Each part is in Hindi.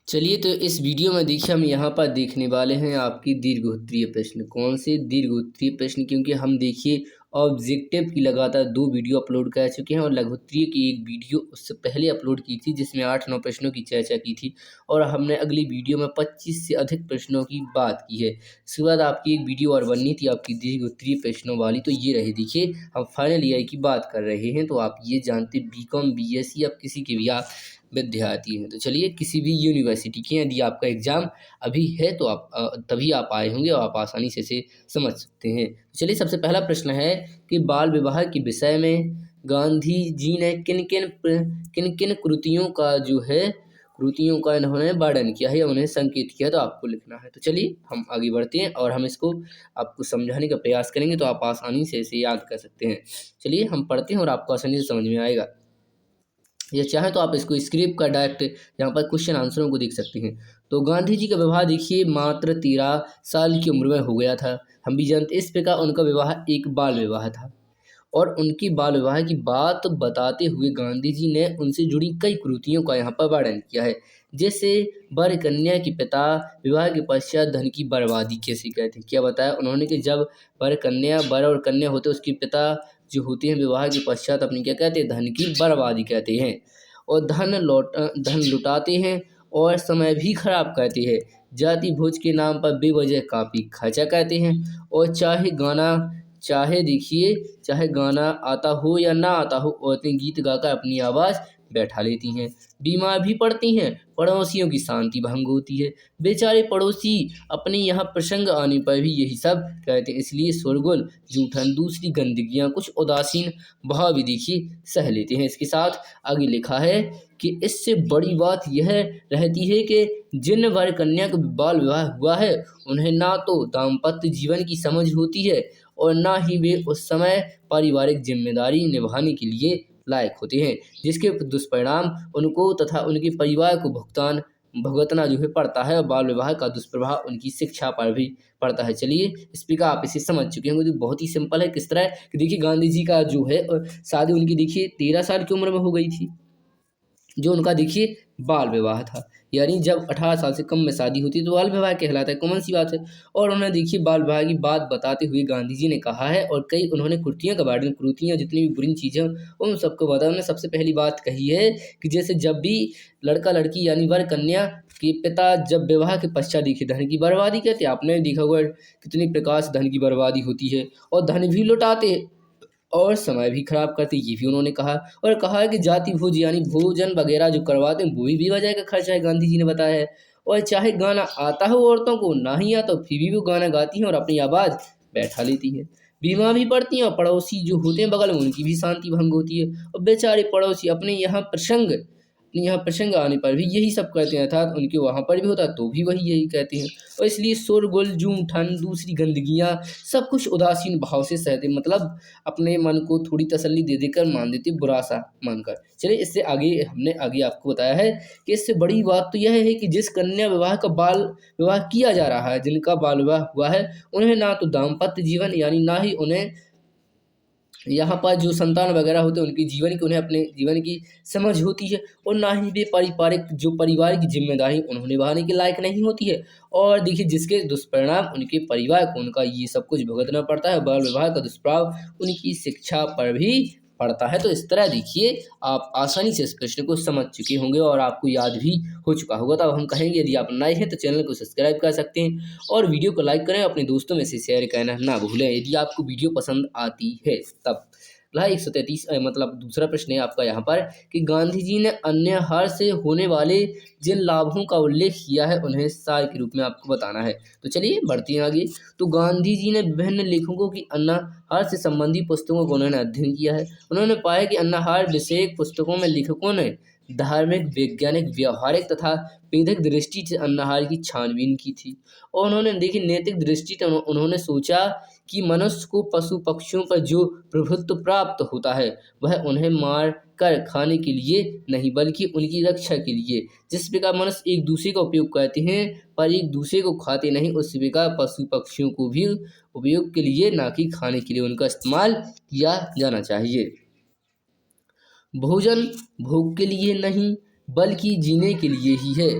चलिए, तो इस वीडियो में देखिए हम यहाँ पर देखने वाले हैं आपकी दीर्घ-उत्तरीय प्रश्न। कौन से दीर्घ-उत्तरीय प्रश्न? क्योंकि हम देखिए ऑब्जेक्टिव की लगातार 2 वीडियो अपलोड कर चुके हैं और लघु-उत्तरीय की 1 वीडियो उससे पहले अपलोड की थी जिसमें 8-9 प्रश्नों की चर्चा की थी और हमने अगली वीडियो में 25 से अधिक प्रश्नों की बात की है। इसके बाद आपकी एक वीडियो और बननी थी आपकी दीर्घ-उत्तरीय प्रश्नों वाली, तो ये रही देखिए हम फाइनल ईयर की बात कर रहे हैं। तो आप ये जानते बीकॉम, बीएससी आप किसी के भी आप विद्यार्थी हैं। तो चलिए, किसी भी यूनिवर्सिटी के यदि आपका एग्ज़ाम अभी है तो आप तभी आप आए होंगे और आप आसानी से इसे समझ सकते हैं। चलिए, सबसे पहला प्रश्न है कि बाल विवाह के विषय में गांधी जी ने किन-किन कृतियों का इन्होंने वर्णन किया है या उन्हें संकेत किया, तो आपको लिखना है। तो चलिए हम आगे बढ़ते हैं और हम इसको आपको समझाने का प्रयास करेंगे तो आप आसानी से इसे याद कर सकते हैं। चलिए हम पढ़ते हैं और आपको आसानी से समझ में आएगा। या चाहे तो आप इसको स्क्रिप्ट का डायरेक्ट यहाँ पर क्वेश्चन आंसरों को देख सकते हैं। तो गांधी जी का विवाह देखिए मात्र 13 साल की उम्र में हो गया था। हम भी जानते इस प्रकार उनका विवाह एक बाल विवाह था और उनकी बाल विवाह की बात बताते हुए गांधी जी ने उनसे जुड़ी कई कृतियों का यहाँ पर वर्णन किया है। जैसे वर कन्या के पिता विवाह के पश्चात धन की बर्बादी कैसे कहते हैं, क्या बताया उन्होंने कि जब वर और कन्या होते उसके पिता जो होते हैं विवाह के पश्चात अपनी क्या कहते हैं, धन की बर्बादी कहते हैं और धन लुटाते हैं और समय भी खराब करते हैं। जाति भोज के नाम पर बेवजह काफ़ी खर्चा करते हैं और चाहे गाना आता हो या ना आता हो, औरतें गीत गाकर अपनी आवाज़ बैठा लेती हैं। बीमार भी पड़ती हैं, पड़ोसियों की शांति भंग होती है। बेचारे पड़ोसी अपने यहाँ प्रसंग आने पर भी यही सब कहते हैं, इसलिए शोरगुल, जूठन, दूसरी गंदगियाँ, कुछ उदासीन भाव भी देखिए सह लेते हैं। इसके साथ आगे लिखा है कि इससे बड़ी बात यह रहती है कि जिन वर कन्या का बाल विवाह हुआ है उन्हें ना तो दाम्पत्य जीवन की समझ होती है और ना ही वे उस समय पारिवारिक जिम्मेदारी निभाने के लिए लायक होते हैं, जिसके दुष्परिणाम उनको तथा उनके परिवार को भुगतना जो है पड़ता है और बाल विवाह का दुष्प्रभाव उनकी शिक्षा पर भी पड़ता है। चलिए, इस प्रकार आप इसे समझ चुके होंगे। तो बहुत ही सिंपल है। किस तरह कि देखिए गांधी जी का जो है शादी उनकी देखिए 13 साल की उम्र में हो गई थी, जो उनका देखिए बाल विवाह था। यानी जब 18 साल से कम में शादी होती है तो बाल विवाह कहलाता है, कॉमन सी बात है। और उन्होंने देखिए बाल विवाह की बात बताते हुए गांधी जी ने कहा है और कई उन्होंने कुर्तियों का वर्णन, कुरीतियाँ जितनी भी बुरी चीज़ें उन सबको बताया। उन्होंने सबसे पहली बात कही है कि जैसे जब भी लड़का लड़की यानी वर कन्या के पिता जब विवाह के पश्चात देखिए धन की बर्बादी कहते हैं, आपने देखा होगा कितनी प्रकार से धन की बर्बादी होती है और धन भी लुटाते और समय भी खराब करते, ये भी उन्होंने कहा। और कहा है कि जाति भोज यानी भोजन वगैरह जो करवाते हैं वो भी बेवजह का खर्चा है, गांधी जी ने बताया है। और चाहे गाना आता हो औरतों को ना ही आता हो फिर भी वो गाना गाती हैं और अपनी आवाज़ बैठा लेती हैं। बीमार भी पड़ती हैं और पड़ोसी जो होते हैं बगल में उनकी भी शांति भंग होती है और बेचारे पड़ोसी अपने यहाँ प्रसंग आने पर भी यही सब कहते हैं, अर्थात उनके वहाँ पर भी होता है तो भी वही यही कहते हैं। और इसलिए शोरगुल, जूं ठन, दूसरी गंदगियाँ सब कुछ उदासीन भाव से सहते, मतलब अपने मन को थोड़ी तसल्ली दे देकर मान देते बुरा सा मानकर। चलिए, इससे आगे हमने आगे आपको बताया है कि इससे बड़ी बात तो यह है कि जिस कन्या विवाह का बाल विवाह किया जा रहा है, जिनका बाल विवाह हुआ है, उन्हें ना तो दाम्पत्य जीवन यानी ना ही उन्हें यहाँ पर जो संतान वगैरह होते हैं उनकी जीवन की उन्हें अपने जीवन की समझ होती है और ना ही वे परिवार की जिम्मेदारी उन्होंने निभाने के लायक नहीं होती है। और देखिए जिसके दुष्परिणाम उनके परिवार को उनका ये सब कुछ भुगतना पड़ता है। बाल विवाह का दुष्प्रभाव उनकी शिक्षा पर भी पड़ता है। तो इस तरह देखिए आप आसानी से इस प्रश्न को समझ चुके होंगे और आपको याद भी हो चुका होगा। तो अब हम कहेंगे यदि आप नए हैं तो चैनल को सब्सक्राइब कर सकते हैं और वीडियो को लाइक करें, अपने दोस्तों में से शेयर करना ना भूलें यदि आपको वीडियो पसंद आती है तब। अगला 133 मतलब दूसरा प्रश्न है आपका यहाँ पर कि गांधी जी ने अन्य हार से होने वाले जिन लाभों का उल्लेख किया है उन्हें सार के रूप में आपको बताना है। तो चलिए बढ़ते हैं आगे। तो गांधी जी ने विभिन्न लेखकों की अन्ना हार से संबंधित पुस्तकों का उन्होंने अध्ययन किया है। उन्होंने पाया कि अन्ना हार विषयक पुस्तकों में लेखकों ने धार्मिक, वैज्ञानिक, व्यावहारिक तथा वैदिक दृष्टि से अन्नाहार की छानबीन की थी और उन्होंने देखी नैतिक दृष्टि से उन्होंने सोचा कि मनुष्य को पशु पक्षियों पर जो प्रभुत्व प्राप्त होता है वह उन्हें मार कर खाने के लिए नहीं बल्कि उनकी रक्षा के लिए। जिस प्रकार मनुष्य एक दूसरे का उपयोग करते हैं पर एक दूसरे को खाते नहीं, उस प्रकार पशु पक्षियों को भी उपयोग के लिए ना कि खाने के लिए उनका इस्तेमाल किया जाना चाहिए। भोजन भोग के लिए नहीं बल्कि जीने के लिए ही है।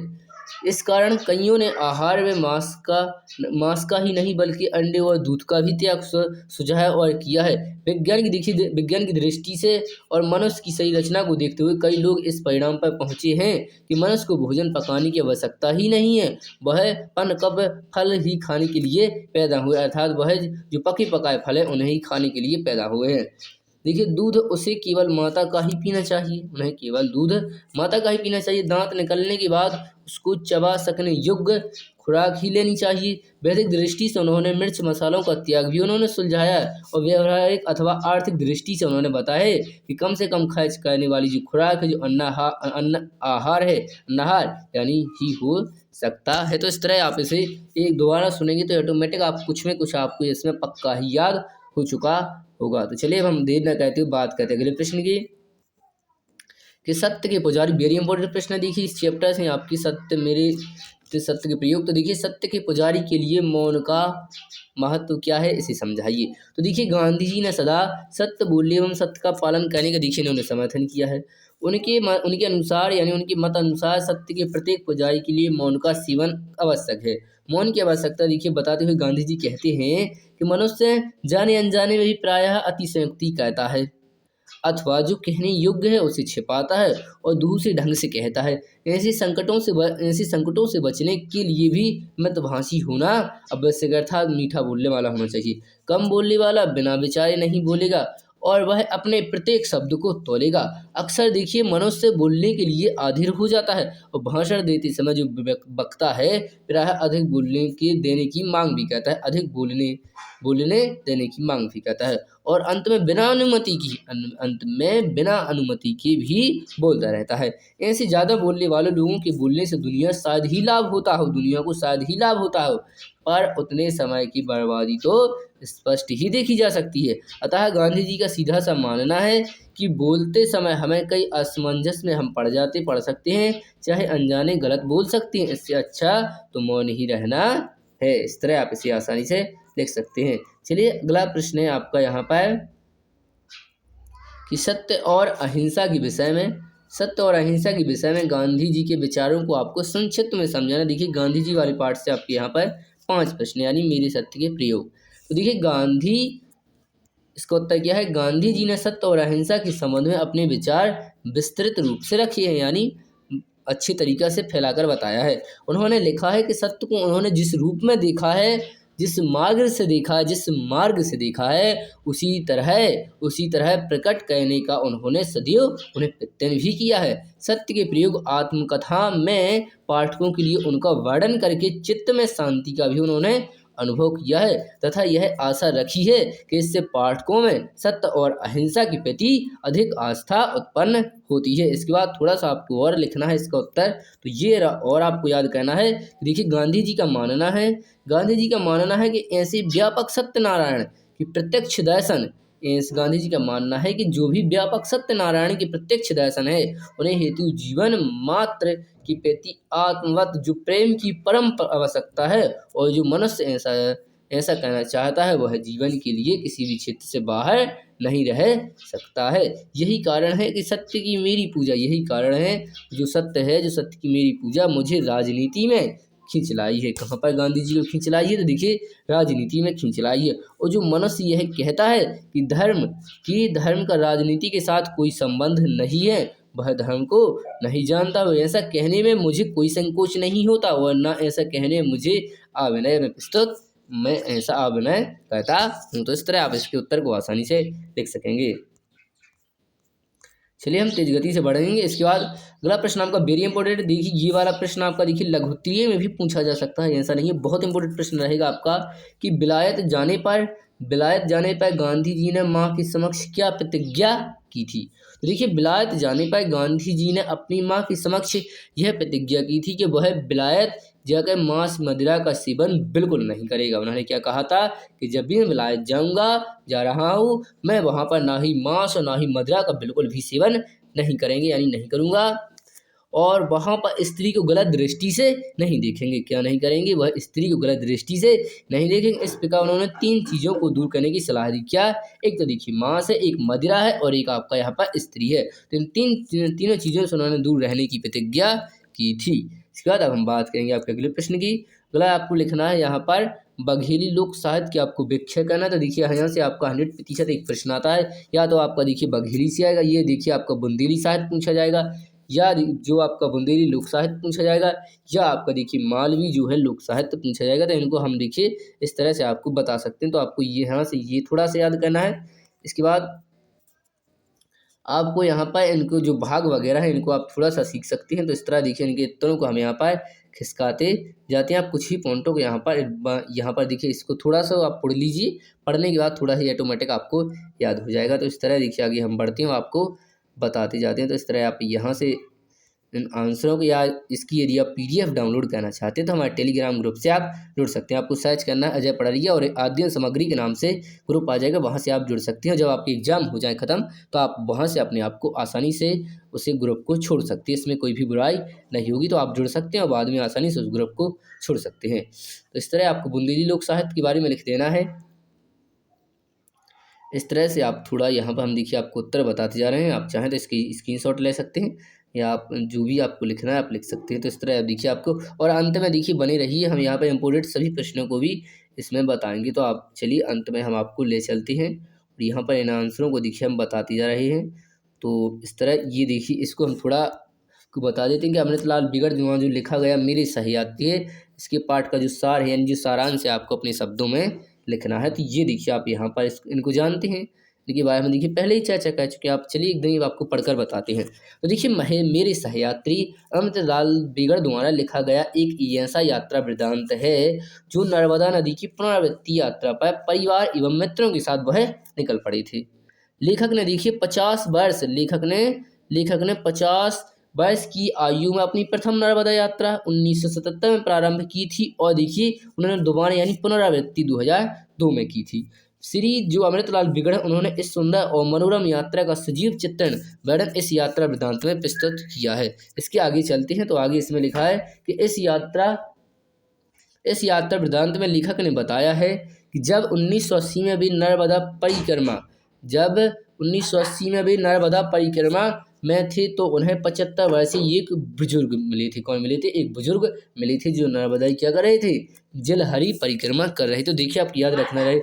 इस कारण कईयों ने आहार में मांस का ही नहीं बल्कि अंडे और दूध का भी त्याग सुझाया और किया है। विज्ञान की दृष्टि से और मनुष्य की सही रचना को देखते हुए कई लोग इस परिणाम पर पहुंचे हैं कि मनुष्य को भोजन पकाने की आवश्यकता ही नहीं है, वह कब फल ही खाने के लिए पैदा हुए, अर्थात वह जो पके पकाए फल है उन्हें ही खाने के लिए पैदा हुए हैं। देखिए, दूध उसे केवल माता का ही पीना चाहिए, उन्हें केवल दूध माता का ही पीना चाहिए। दांत निकलने के बाद उसको चबा सकने योग्य खुराक ही लेनी चाहिए। वैदिक दृष्टि से उन्होंने मिर्च मसालों का त्याग भी उन्होंने सुलझाया और व्यावहारिक अथवा आर्थिक दृष्टि से उन्होंने बताया है कि कम से कम खर्च करने वाली जो खुराक है, जो अन्न आहार है, अन्नाहार यानी ही हो सकता है। तो इस तरह आप इसे एक दोबारा सुनेंगे तो ऑटोमेटिक आप कुछ में कुछ आपको इसमें पक्का ही याद हो चुका होगा। तो चलिए अब हम देर न कहते हुए बात करते हैं अगले प्रश्न की कि सत्य के पुजारी। वेरी इंपॉर्टेंट प्रश्न है। देखिए, इस चैप्टर से आपकी सत्य के प्रयोग। तो देखिए, सत्य के पुजारी के लिए मौन का महत्व क्या है, इसे समझाइए। तो देखिए, गांधी जी ने सदा सत्य बोलने एवं सत्य का पालन करने का देखिए इन्होंने समर्थन किया है। उनके अनुसार यानी उनके मत अनुसार सत्य के प्रत्येक पुजारी के लिए मौन का सेवन आवश्यक है। मौन की आवश्यकता देखिए बताते हुए गांधी जी कहते हैं कि मनुष्य जाने अनजाने में भी प्रायः अतिशयोक्ति कहता है अथवा जो कहने योग्य है उसे छिपाता है और दूसरे ढंग से कहता है। ऐसे संकटों से बचने के लिए भी मितभाषी होना आवश्यक, अर्थात मीठा बोलने वाला होना चाहिए। कम बोलने वाला बिना विचारे नहीं बोलेगा और वह अपने प्रत्येक शब्द को तोलेगा। अक्सर देखिए, मनुष्य बोलने के लिए अधीर हो जाता है और भाषण देते समय जो वक्ता है प्रायः अधिक बोलने के देने की मांग भी करता है, अधिक बोलने देने की मांग भी करता है और अंत में बिना अनुमति के भी बोलता रहता है। ऐसे ज़्यादा बोलने वाले लोगों के बोलने से दुनिया को शायद ही लाभ होता हो, पर उतने समय की बर्बादी तो स्पष्ट ही देखी जा सकती है। अतः गांधी जी का सीधा सा मानना है कि बोलते समय हमें कई असमंजस में हम पड़ सकते हैं, चाहे अनजाने गलत बोल सकते हैं। इससे अच्छा तो मौन ही रहना है। इस तरह आप इसे आसानी से लिख सकते हैं। चलिए अगला प्रश्न है आपका यहाँ पर कि सत्य और अहिंसा के विषय में गांधी जी के विचारों को आपको संक्षिप्त में समझाना। देखिए, गांधी जी वाले पार्ट से आपके यहाँ पर 5 प्रश्न यानी मेरे सत्य के प्रयोग। तो देखिए, इसका उत्तर क्या है। गांधी जी ने सत्य और अहिंसा के संबंध में अपने विचार विस्तृत रूप से रखे हैं, यानी अच्छी तरीक़ा से फैलाकर बताया है। उन्होंने लिखा है कि सत्य को उन्होंने जिस रूप में देखा है, जिस मार्ग से देखा है उसी तरह प्रकट करने का उन्होंने सदैव उन्हें प्रयत्न भी किया है। सत्य के प्रयोग आत्मकथा में पाठकों के लिए उनका वर्णन करके चित्त में शांति का भी उन्होंने अनुभव किया है तथा यह आशा रखी है कि इससे पाठकों में सत्य और अहिंसा के प्रति अधिक आस्था उत्पन्न होती है। इसके बाद थोड़ा सा आपको और लिखना है इसका उत्तर, तो ये और आपको याद करना है। देखिए, गांधी जी का मानना है कि ऐसे व्यापक सत्यनारायण की प्रत्यक्ष दर्शन, गांधी जी का मानना है कि जो भी व्यापक सत्यनारायण के प्रत्यक्ष दर्शन है उन्हें हेतु जीवन मात्र के प्रति आत्मवत जो प्रेम की परम आवश्यकता है और जो मनुष्य ऐसा कहना चाहता है वह जीवन के लिए किसी भी क्षेत्र से बाहर नहीं रह सकता है। यही कारण है कि सत्य की मेरी पूजा मुझे राजनीति में खींच लाई है। कहाँ पर गांधी जी को खींच लाई है, तो देखिए राजनीति में खींच लाई है। और जो मनुष्य यह कहता है कि धर्म का राजनीति के साथ कोई संबंध नहीं है, वह धर्म को नहीं जानता। वो ऐसा कहने में मुझे कोई संकोच नहीं होता और न ऐसा कहने में मुझे अभिनय में प्रस्तुत मैं ऐसा अभिनय करता हूँ। तो इस तरह आप इसके उत्तर को आसानी से लिख सकेंगे। चलिए हम तेज गति से बढ़ेंगे। इसके बाद अगला प्रश्न आपका वेरी इंपॉर्टेंट। देखिए, ये वाला प्रश्न आपका देखिए लघु उत्तरीय में भी पूछा जा सकता है, ऐसा नहीं है। बहुत इंपॉर्टेंट प्रश्न रहेगा आपका कि विलायत जाने पर गांधी जी ने माँ के समक्ष क्या प्रतिज्ञा की थी। तो देखिए, विलायत जाने पर गांधी जी ने अपनी माँ के समक्ष यह प्रतिज्ञा की थी कि वह विलायत जाकर मांस मदिरा का सेवन बिल्कुल नहीं करेगा। उन्होंने क्या कहा था कि जब भी मैं विलायत जा रहा हूँ, मैं वहाँ पर ना ही मांस और ना ही मदिरा का बिल्कुल भी सेवन नहीं करेंगे, यानी नहीं करूँगा। और वहाँ पर स्त्री को गलत दृष्टि से नहीं देखेंगे। क्या नहीं करेंगे, वह स्त्री को गलत दृष्टि से नहीं देखेंगे। इस प्रकार उन्होंने 3 चीज़ों को दूर करने की सलाह दी। क्या? एक तो देखिए मांस है, एक मदिरा है और एक आपका यहाँ पर स्त्री है। तो इन तीनों चीज़ों से उन्होंने दूर रहने की प्रतिज्ञा की थी। इसके बाद अब हम बात करेंगे आपके अगले प्रश्न की। अगला आपको लिखना है यहाँ पर बघेली लोक साहित्य की आपको व्याख्या करना है। तो देखिए यहाँ से आपका 100% एक प्रश्न आता है, या तो आपका देखिए बघेली से आएगा, ये देखिए आपका बुंदेली साहित्य पूछा जाएगा, या जो आपका बुंदेली लोक साहित्य पूछा जाएगा, या आपका देखिए मालवी जो है लोक साहित्य पूछा जाएगा। तो इनको हम देखिए इस तरह से आपको बता सकते हैं। तो आपको ये यहाँ से ये थोड़ा सा याद करना है। इसके बाद आपको यहाँ पर इनको जो भाग वगैरह है इनको आप थोड़ा सा सीख सकते हैं। तो इस तरह देखिए इनके उत्तरों को हम यहाँ पर खिसकाते जाते हैं। आप कुछ ही पॉइंटों को यहाँ पर देखिए इसको थोड़ा सा आप पढ़ लीजिए, पढ़ने के बाद थोड़ा ही ऑटोमेटिक आपको याद हो जाएगा। तो इस तरह देखिए आगे हम बढ़ते हैं, आपको बताते जाते हैं। तो इस तरह आप यहाँ से इन आंसरों को, या इसकी यदि आप PDF डाउनलोड करना चाहते हैं तो हमारे टेलीग्राम ग्रुप से आप जुड़ सकते हैं। आपको सर्च करना है अजय पढ़रिया और अध्ययन सामग्री के नाम से ग्रुप आ जाएगा, वहाँ से आप जुड़ सकते हैं। जब आपके एग्जाम हो जाए ख़त्म तो आप वहाँ से अपने आप को आसानी से उस ग्रुप को छोड़ सकते हैं। इसमें कोई भी बुराई नहीं होगी, तो आप जुड़ सकते हैं और बाद में आसानी से उस ग्रुप को छोड़ सकते हैं। तो इस तरह आपको बुंदेली लोक साहित्य के बारे में लिख देना है। इस तरह से आप थोड़ा यहाँ पर हम देखिए आपको उत्तर बताते जा रहे हैं। आप चाहें तो इसकी स्क्रीनशॉट ले सकते हैं, या आप जो भी आपको लिखना है आप लिख सकते हैं। तो इस तरह देखिए आपको, और अंत में देखिए बने रहिए, हम यहाँ पर इम्पोर्टेंट सभी प्रश्नों को भी इसमें बताएंगे। तो आप चलिए अंत में हम आपको ले चलते हैं और यहाँ पर इन आंसरों को देखिए हम बताते जा रहे हैं। तो इस तरह ये देखिए इसको हम थोड़ा को बता देते हैं कि अमृतलाल बिगड़ द्वारा जो लिखा गया मेरे सहयात्री है, इसके पाठ का जो सार है यानी जो सारांश है आपको अपने शब्दों में लिखना है। तो ये देखिए आप यहाँ पर इनको जानते हैं, इनके बारे में देखिए पहले ही चर्चा कर चुके हैं आप। चलिए एकदम आपको पढ़कर बताते हैं। तो देखिए मेरे सहयात्री अमृतलाल बिगड़ द्वारा लिखा गया एक ऐसा यात्रा वृत्तांत है जो नर्मदा नदी की पुनरावृत्ति यात्रा पर परिवार एवं मित्रों के साथ वह निकल पड़े थे। लेखक ने देखिए 50 वर्ष लेखक ने 50 वर्ष की आयु में अपनी प्रथम नर्मदा यात्रा 1977 में प्रारंभ की थी, और देखिए उन्होंने दोबारा यानी पुनरावृत्ति 2002 में की थी। श्री जो अमृतलाल बिगड़ उन्होंने इस सुंदर और मनोरम यात्रा का सजीव चित्रण वर्णन इस यात्रा वृत्तांत में प्रस्तुत किया है। इसके आगे चलते हैं। तो आगे इसमें लिखा है कि इस यात्रा वृत्तांत में लेखक ने बताया है कि जब 1980 में भी नर्मदा परिक्रमा में थे तो उन्हें 75 वर्षीय एक बुजुर्ग मिले थे। कौन मिले थे? एक बुजुर्ग मिले थे जो नर्मदा क्या कर रहे थे? जलहरी परिक्रमा कर रहे थे। तो देखिए आप याद रखना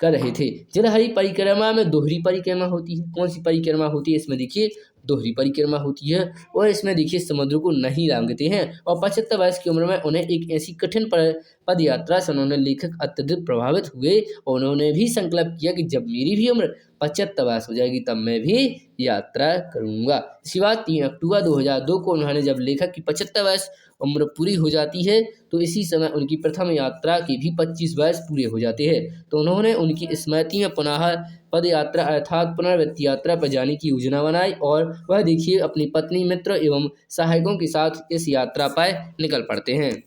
कर रहे थे। जलहरी परिक्रमा में दोहरी परिक्रमा होती है। कौन सी परिक्रमा होती है? इसमें देखिए दोहरी परिक्रमा होती है, और इसमें देखिए समुद्र को नहीं लांघते हैं। और 75 वर्ष की उम्र में उन्हें एक ऐसी कठिन पद यात्रा से उन्होंने लेखक अत्यधिक प्रभावित हुए, और उन्होंने भी संकल्प किया कि जब मेरी भी उम्र 75 वर्ष हो जाएगी तब मैं भी यात्रा करूंगा। इसके बाद 3 अक्टूबर 2002 को उन्होंने, जब लेखक की 75 वर्ष उम्र पूरी हो जाती है तो इसी समय उनकी प्रथम यात्रा के भी 25 वर्ष पूरे हो जाते हैं। तो उन्होंने उनकी स्मृति में पुनः पद यात्रा अर्थात पुनरावृत्ति यात्रा पर जाने की योजना बनाई, और वह देखिए अपनी पत्नी, मित्र एवं सहायकों के साथ इस यात्रा पर निकल पड़ते हैं।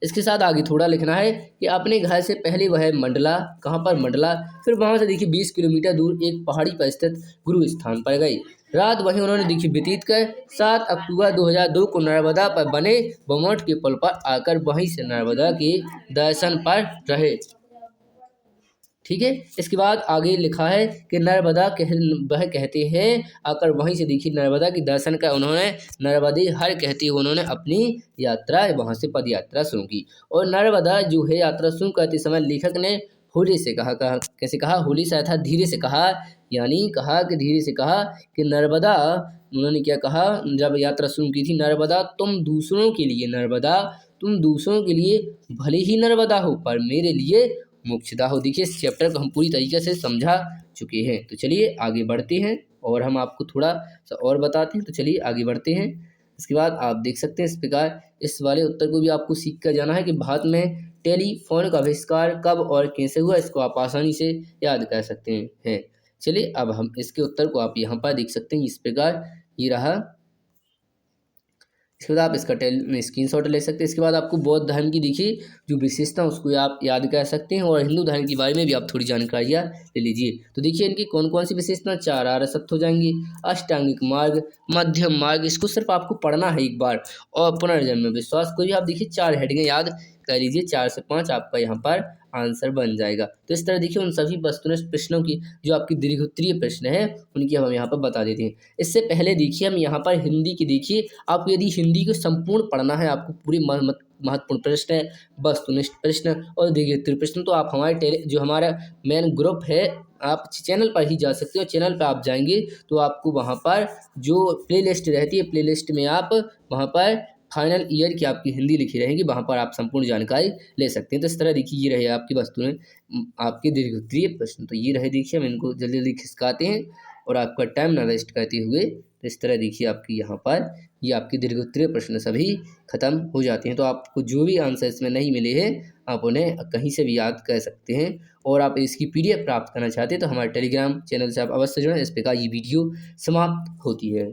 इसके साथ आगे थोड़ा लिखना है कि अपने घर से पहले वह मंडला, कहाँ पर? मंडला, फिर वहाँ से देखिए 20 किलोमीटर दूर एक पहाड़ी पर स्थित गुरु स्थान पर गई। रात वहीं उन्होंने देखिए व्यतीत कर 7 अक्टूबर 2002 को नर्मदा पर बने बमोट के पुल पर आकर वहीं से नर्मदा के दर्शन पर रहे। ठीक है। इसके बाद आगे लिखा है कि वह कहते हैं आकर वहीं से देखिए नर्मदा के दर्शन कर उन्होंने नर्मदे हर कहते हुए उन्होंने अपनी यात्रा वहाँ से पद यात्रा शुरू की। और नर्मदा जो है यात्रा शुरू करते समय लेखक ने होली से कहा, कैसे कहा? होली से अर्थात धीरे से कहा, यानी कहा कि धीरे से कहा कि नर्मदा, उन्होंने क्या कहा जब यात्रा शुरू की थी? नर्मदा तुम दूसरों के लिए भले ही नर्मदा हो पर मेरे लिए मोक्षदा हो। देखिए इस चैप्टर को हम पूरी तरीके से समझा चुके हैं। तो चलिए आगे बढ़ते हैं और हम आपको थोड़ा सा और बताते हैं। तो चलिए आगे बढ़ते हैं। इसके बाद आप देख सकते हैं इस प्रकार इस वाले उत्तर को भी आपको सीख कर जाना है कि भारत में टेलीफोन का आविष्कार कब और कैसे हुआ, इसको आप आसानी से याद कर सकते हैं। चलिए अब हम इसके उत्तर को आप यहाँ पर देख सकते हैं इस प्रकार, ये रहा। इसके बाद आप इसका स्क्रीनशॉट ले सकते हैं। इसके बाद आपको बौद्ध धर्म की देखिए जो विशेषता उसको आप याद कर सकते हैं, और हिंदू धर्म के बारे में भी आप थोड़ी जानकारियाँ ले लीजिए। तो देखिए इनकी कौन कौन सी विशेषता? 4 आर्य सत्य हो जाएंगी, अष्टांगिक मार्ग, मध्यम मार्ग, इसको सिर्फ आपको पढ़ना है एक बार, और पुनर्जन्म विश्वास को भी आप देखिए 4 हेडिंगें याद कह लीजिए 4 से 5 आपका यहाँ पर आंसर बन जाएगा। तो इस तरह देखिए उन सभी वस्तुनिष्ठ प्रश्नों की जो आपकी दीर्घोत्तरीय प्रश्न है उनकी हम यहाँ पर बता देते हैं। इससे पहले देखिए हम यहाँ पर हिंदी की देखिए, आपको यदि हिंदी को संपूर्ण पढ़ना है, आपको पूरी महत्वपूर्ण प्रश्न, वस्तुनिष्ठ प्रश्न और दीर्घोत्तरीय प्रश्न, तो आप हमारे जो हमारा मेन ग्रुप है, आप चैनल पर ही जा सकते हो। चैनल पर आप जाएंगे तो आपको वहाँ पर जो प्लेलिस्ट रहती है, प्लेलिस्ट में आप वहाँ पर फाइनल ईयर की आपकी हिंदी लिखी रहेगी, वहाँ पर आप संपूर्ण जानकारी ले सकते हैं। तो इस तरह देखिए ये रहे आपकी वस्तुएं, आपके दीर्घोत्तरीय प्रश्न। तो ये रहे देखिए, हम इनको जल्दी जल्दी खिसकाते हैं और आपका टाइम ना वेस्ट करते हुए। तो इस तरह देखिए आपकी यहाँ पर ये आपके दीर्घोत्तरीय प्रश्न सभी खत्म हो जाते हैं। तो आपको जो भी आंसर इसमें नहीं मिले हैं आप उन्हें कहीं से भी याद कर सकते हैं। और आप इसकी PDF प्राप्त करना चाहते हैं तो हमारे टेलीग्राम चैनल से आप अवश्य जुड़ें। इस प्रकार ये वीडियो समाप्त होती है।